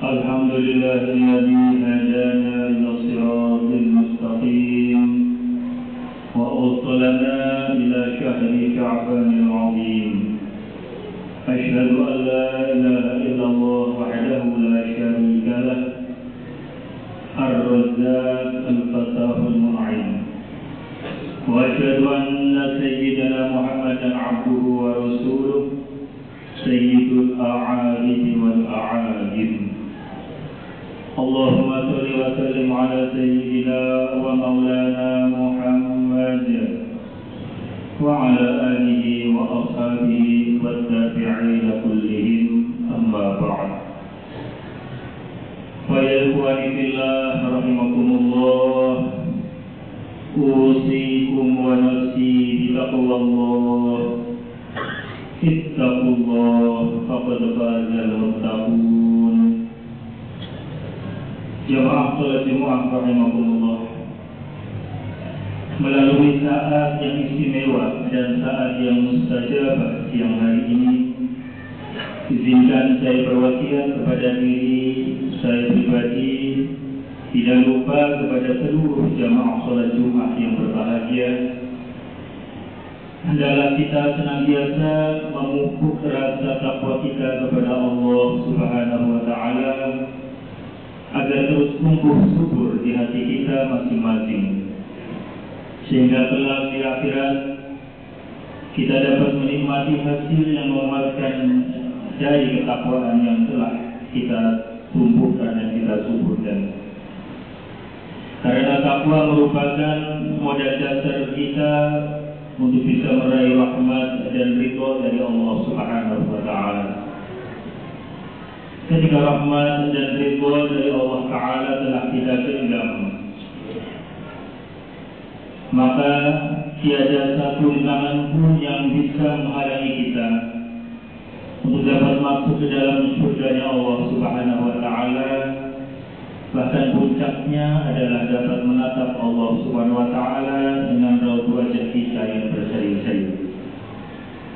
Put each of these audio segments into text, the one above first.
الحمد لله الذي هدانا إلى الصراط المستقيم وأوصلنا إلى شهر شعبان العظيم. أشهد أن لا إله إلا الله وحده لا شريك له الرزاق الفتاح المنعم، وأشهد أن سيدنا محمدا عبده ورسوله سيد الأعارف والأعاجم. اللهم صل وسلم على سيدنا ومولانا محمد وعلى آله وأصحابه والتابعين كلهم، أما بعد. فيا إخواني في الله رحمكم الله، أوصيكم ونفسي بتقوى الله. اتقوا الله فقد فاز المتقون. Jamaah salat Jumat rahimakumullah, melalui saat yang istimewa dan saat yang mustajabah siang hari ini, izinkan saya berwasiat kepada diri saya pribadi, tidak lupa kepada seluruh jamaah salat Jumat yang berbahagia, hendaklah kita senantiasa memupuk rasa takwa kita kepada Allah Subhanahu wa taala agar terus tumbuh subur di hati kita masing-masing, sehingga kelak di akhirat kita dapat menikmati hasil yang memuaskan dari ketakwaan yang telah kita tumbuhkan dan kita suburkan. Karena takwa merupakan modal dasar kita untuk bisa meraih rahmat dan ridha dari Allah Subhanahu wa taala. Ketika rahmat dan ridha dari Allah taala telah kita genggam, maka tiada satu rintangan pun yang bisa menghalangi kita untuk dapat masuk ke dalam surganya Allah Subhanahu wa taala. Bahkan puncaknya adalah dapat menatap Allah Subhanahu wa taala dengan raut wajah kita yang berseri-seri.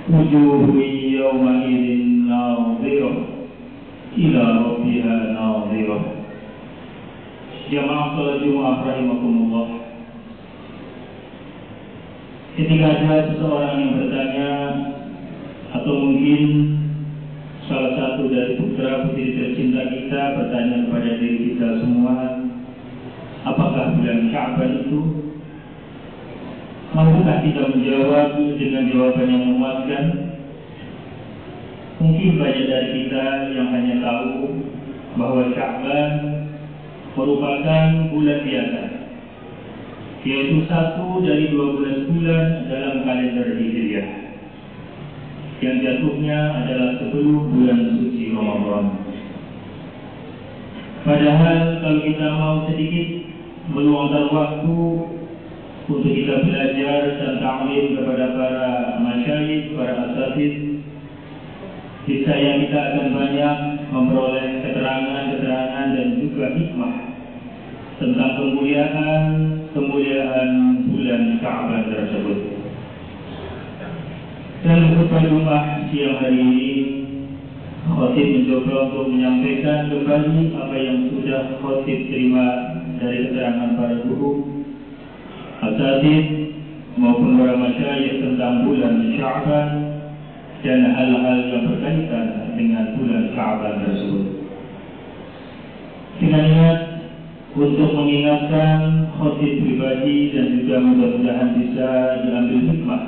Wujuhun yawma idzin nadhirah ila rabbiha nadhirah. Jamaah salat Jumat rahimakumullah, ketika ada seseorang yang bertanya, atau mungkin salah satu dari putra putri tercinta kita bertanya kepada diri kita semua, apakah bulan Sya'ban itu? Mampukah kita menjawab dengan jawaban yang memuaskan? Mungkin banyak dari kita yang hanya tahu bahwa Sya'ban merupakan bulan biasa, yaitu satu dari 12 bulan dalam kalender Hijriah, yang jatuhnya adalah sebelum bulan suci Ramadan. Padahal kalau kita mau sedikit meluangkan waktu untuk kita belajar dan ta'lim kepada para masyayikh, para asatidz, niscaya kita akan banyak memperoleh keterangan-keterangan dan juga hikmah tentang kemuliaan bulan Sya'ban tersebut. Dalam khutbah Jumat siang hari ini, khatib mencoba untuk menyampaikan kembali apa yang sudah khatib terima dari keterangan para guru, asatidz maupun para masyayikh tentang bulan Sya'ban dan hal-hal yang berkaitan dengan bulan Sya'ban tersebut. Dengan niat untuk mengingatkan khatib pribadi dan juga mudah-mudahan bisa diambil hikmah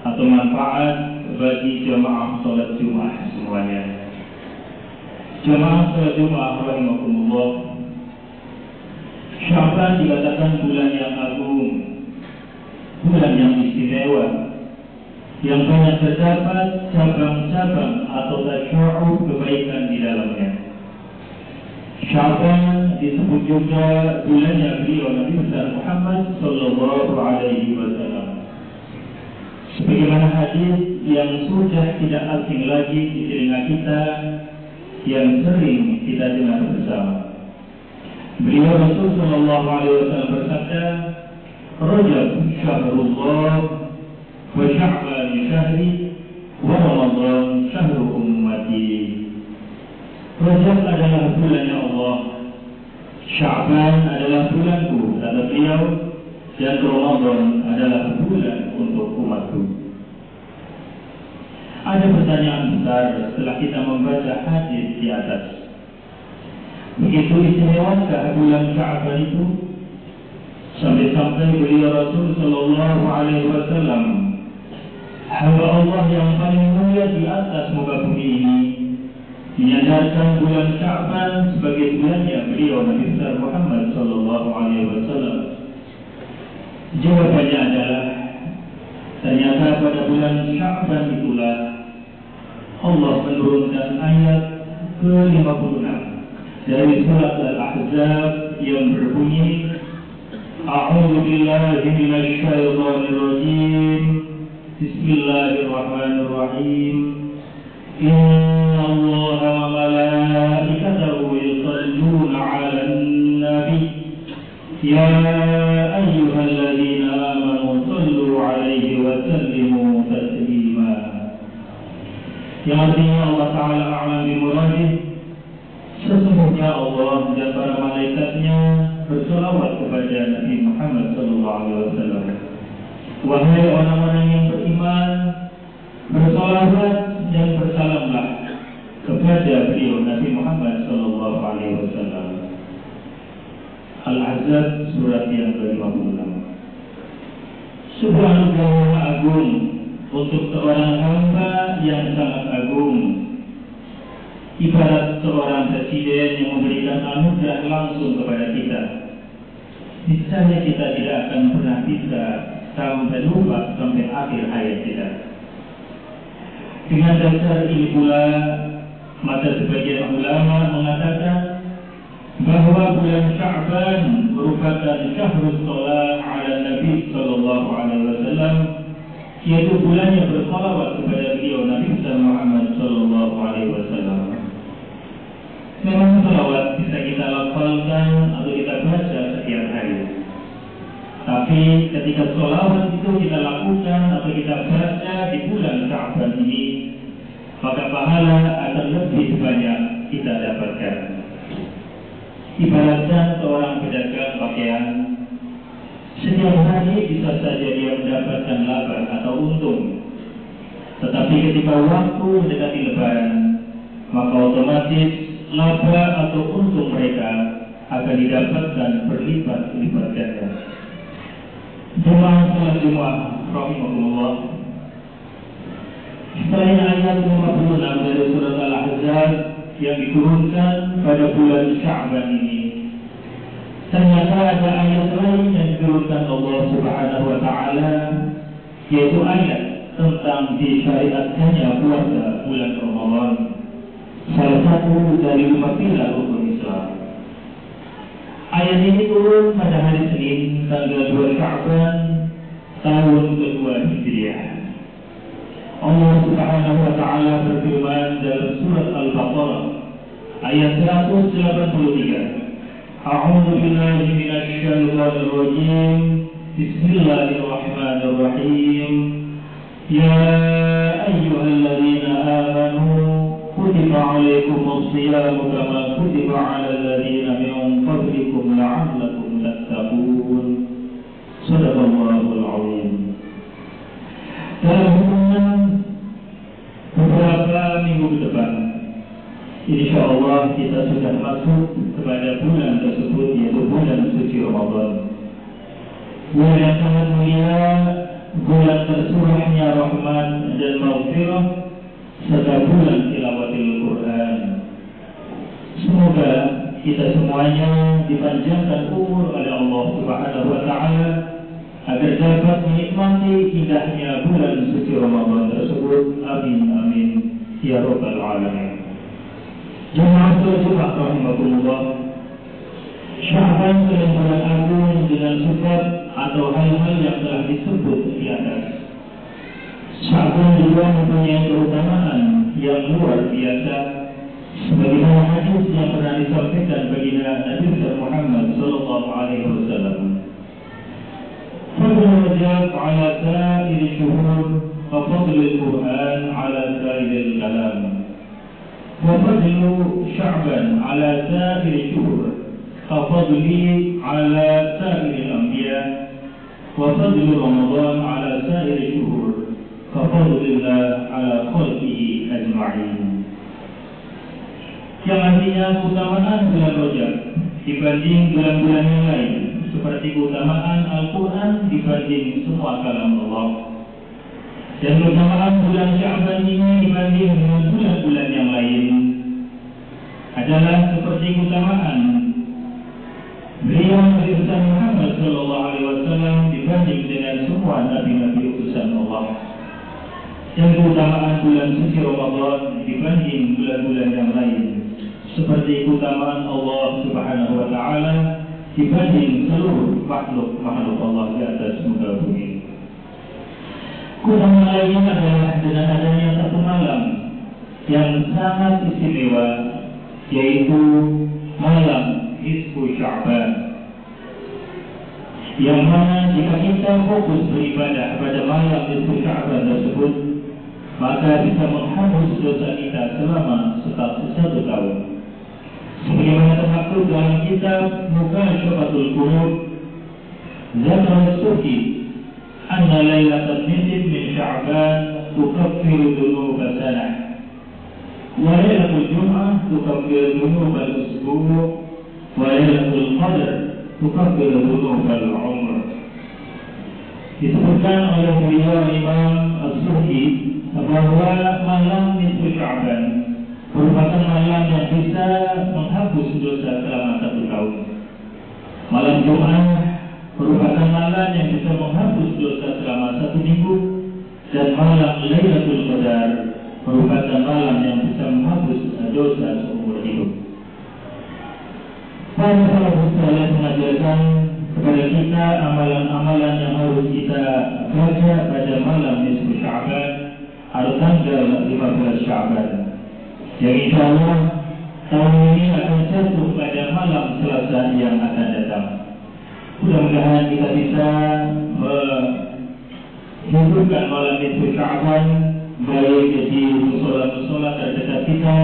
atau manfaat bagi jamaah salat Jumat semuanya. Jamaah salat Jumat rahimakumullah, Sya'ban dikatakan bulan yang agung, bulan yang istimewa, yang banyak terdapat cabang-cabang atau tasyu'u kebaikan di dalamnya. Sya'ban disebut juga bulannya beliau Nabi besar Muhammad sallallahu alaihi wasallam. Sebagaimana hadis yang sudah tidak asing lagi di telinga kita, yang sering kita dengar bersama. Beliau Rasul sallallahu alaihi wasallam bersabda, "Rajab syahrullah wa Sya'ban syahri wa Ramadan syahru ummati." Rajab adalah bulannya Allah, Sya'ban adalah bulanku, kata beliau, dan Ramadan adalah bulan untuk umatku. Ada pertanyaan besar setelah kita membaca hadis di atas. Begitu istimewakah bulan Sya'ban itu? Sampai-sampai beliau Rasul Sallallahu Alaihi Wasallam, hamba Allah yang paling mulia di atas muka bumi ini, menyandarkan bulan Sya'ban sebagai bulannya beliau Nabi besar Muhammad Sallallahu Alaihi Wasallam. Jawabannya adalah, ternyata pada bulan Sya'ban itulah Allah menurunkan ayat ke-56 dari surat Al-Ahzab yang berbunyi, A'udzu billahi minasy syaithanir rajim. Bismillahirrahmanirrahim. Inna Allaha wa malaikatahu yusalluna 'alan nabi. Ya ayyuhalladzina amanu sallu 'alaihi wa sallimu taslima. Yang artinya Allah Ta'ala a'lam bimuradih, sesungguhnya Allah dan para malaikatnya bersolawat kepada Nabi Muhammad SAW. Wahai orang-orang yang beriman, bersolawat dan bersalamlah kepada beliau Nabi Muhammad SAW. Al-Ahzab surat yang ke-56. Sebuah anugerah agung untuk seorang hamba yang sangat agung, ibarat seorang presiden yang memberikan anugerah langsung kepada kita. Niscaya kita tidak akan pernah bisa sampai lupa sampai akhir hayat kita. Dengan dasar ini pula, maka sebagian ulama mengatakan bahwa bulan Sya'ban merupakan syahrul shalah 'ala Nabi sallallahu alaihi wasallam, yaitu bulannya bersalawat kepada beliau Nabi Muhammad sallallahu alaihi wasallam. Memang salawat bisa kita lafalkan atau kita baca setiap hari. Tapi ketika salawat itu kita lakukan atau kita baca di bulan Sya'ban ini, maka pahala akan lebih banyak kita dapatkan. Ibaratkan seorang pedagang pakaian, setiap hari bisa saja dia mendapatkan laba atau untung. Tetapi ketika waktu mendekati Lebaran, maka otomatis laba atau untung mereka akan didapatkan berlipat-lipat ganda. Jemaah salat Jumat rahimakumullah. Selain ayat 56 dari surat Al-Ahzab yang diturunkan pada bulan Sya'ban ini, ternyata ada ayat lain yang diturunkan Allah Subhanahu wa Ta'ala, yaitu ayat tentang disyariatkannya puasa bulan Ramadan, salah satu dari 5 pilar rukun Islam. Ayat ini turun pada hari Senin tanggal 2 Sya'ban tahun kedua Hijriah. Allah Subhanahu wa Ta'ala berfirman dalam surat Al-Baqarah ayat 183. A'udzu billahi minasy syaithanir rajim. Bismillahirrahmanirrahim. Ya ayyuhalladzina amanu kutiba 'alaikumus shiyamu kama kutiba 'alal ladzina min qablikum la'allakum tattaqun. Shadaqallahul 'azim. Dalam hitungan beberapa minggu ke depan, insyaallah kita sudah masuk kepada bulan tersebut, yaitu bulan suci Ramadan. Bulan yang sangat mulia, bulan tercurahnya rahmat dan maghfirah, serta bulan tilawatil Quran. Semoga kita semuanya dipanjangkan umur oleh Allah Subhanahu wa Ta'ala agar dapat menikmati indahnya bulan suci Ramadan tersebut. Amin amin ya rabbal alamin. Jemaah Jumat rahimakumullah, Sya'ban adalah bulan agung dengan sifat atau hal-hal yang telah disebut di atas. Sya'ban juga mempunyai keutamaan yang luar biasa, sebagaimana hadis yang pernah disampaikan baginda Nabi Muhammad sallallahu alaihi wasallam. فضل الرجال على سائر الشهور وفضل القرآن على سائر الكلام. وفضل شعبان على سائر الشهور كفضلي على سائر الأنبياء وفضل رمضان على سائر الشهور كفضل الله على خلقه أجمعين. Yang artinya keutamaan bulan Rajab dibanding bulan-bulan yang lain, seperti keutamaan Al-Quran dibanding semua kalam Allah, dan keutamaan bulan Sya'ban ini dibanding dengan bulan-bulan yang lain adalah seperti keutamaan beliau Nabi Muhammad Sallallahu Alaihi Wasallam dibanding dengan semua nabi-nabi utusan Allah, dan keutamaan bulan suci Ramadan dibanding bulan-bulan yang lain seperti keutamaan Allah Subhanahu Wa Taala dibanding seluruh makhluk Allah di atas muka bumi. Keutamaan lain adalah dengan adanya satu malam yang sangat istimewa, yaitu malam Nisfu Sya'ban, yang mana jika kita fokus beribadah pada malam Nisfu Sya'ban tersebut, maka bisa menghapus dosa kita selama satu tahun. Sebagaimana termaktub dalam kitab Mukashafatul Qulub, Zakar Suki, anna lailatul nisf min Sya'ban tukaffiru dhunuba sanah, wa lailatul jum'ah tukaffiru dhunuba al-usbu', wa lailatul qadr tukaffiru dhunuba al-umr. Disebutkan oleh beliau Imam As-Suki bahwa malam Nisfu Sya'ban merupakan malam yang bisa menghapus dosa selama satu tahun. Malam Jumat merupakan malam yang bisa menghapus dosa selama satu minggu, dan malam Lailatul Qadar merupakan malam yang bisa menghapus dosa seumur hidup. Para salafus saleh mengajarkan kepada kita amalan-amalan yang harus kita baca pada malam Nisfu Sya'ban atau tanggal 15 Sya'ban, yang insya Allah tahun ini akan jatuh pada malam Selasa yang akan datang. Mudah-mudahan kita bisa menghidupkan malam Nisfu Sya'ban baik di musola-musola terdekat kita,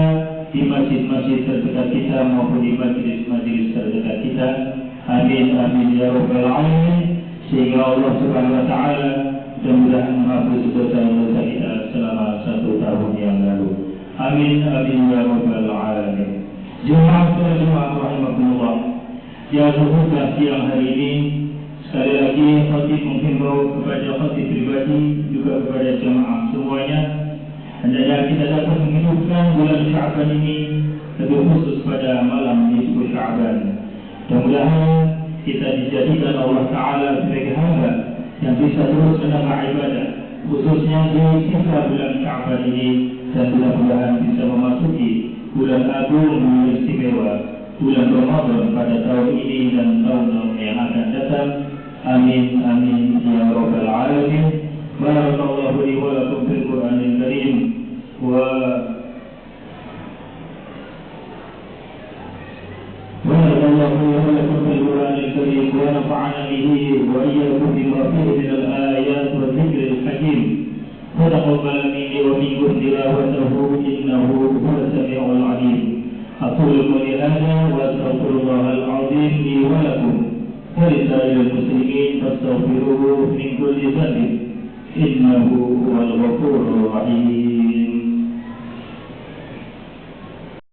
di masjid-masjid terdekat kita, maupun di majelis-majelis terdekat kita. Amin amin ya rabbal alamin. Sehingga Allah Subhanahu Wa Taala mudah-mudahan menghapus dosa-dosa kita selama satu tahun yang lalu. Amin amin ya rabbal alamin. Jemaah rahimakumullah, yang bertugas siang hari ini, sekali lagi khatib menghimbau kepada khatib pribadi juga kepada jemaah semuanya, hendaknya kita dapat menghidupkan bulan Sya'ban ini, lebih khusus pada malam Nisfu Sya'ban. Mudah-mudahan kita dijadikan Allah Ta'ala sebagai hamba yang bisa terus menambah ibadah, khususnya di sisa bulan Sya'ban ini, dan mudah-mudahan bisa memasuki bulan agung yang istimewa, bulan Ramadan pada tahun ini dan tahun-tahun yang akan datang. Amin amin ya rabbal alamin. Barakallahu li wa lakum fil Qur'anil Karim wa barakallahu li wa lakum fil Qur'anil Karim wa nafa'ana bihi wa iyyakum bima fihi min al-ayat wa dhikril hakim. وتقبل مني ومنكم تلاوته إنه هو السميع العليم. أقول قولي هذا وأستغفر الله العظيم لي ولكم ولسائر المسلمين فاستغفروه من كل ذنب إنه هو الغفور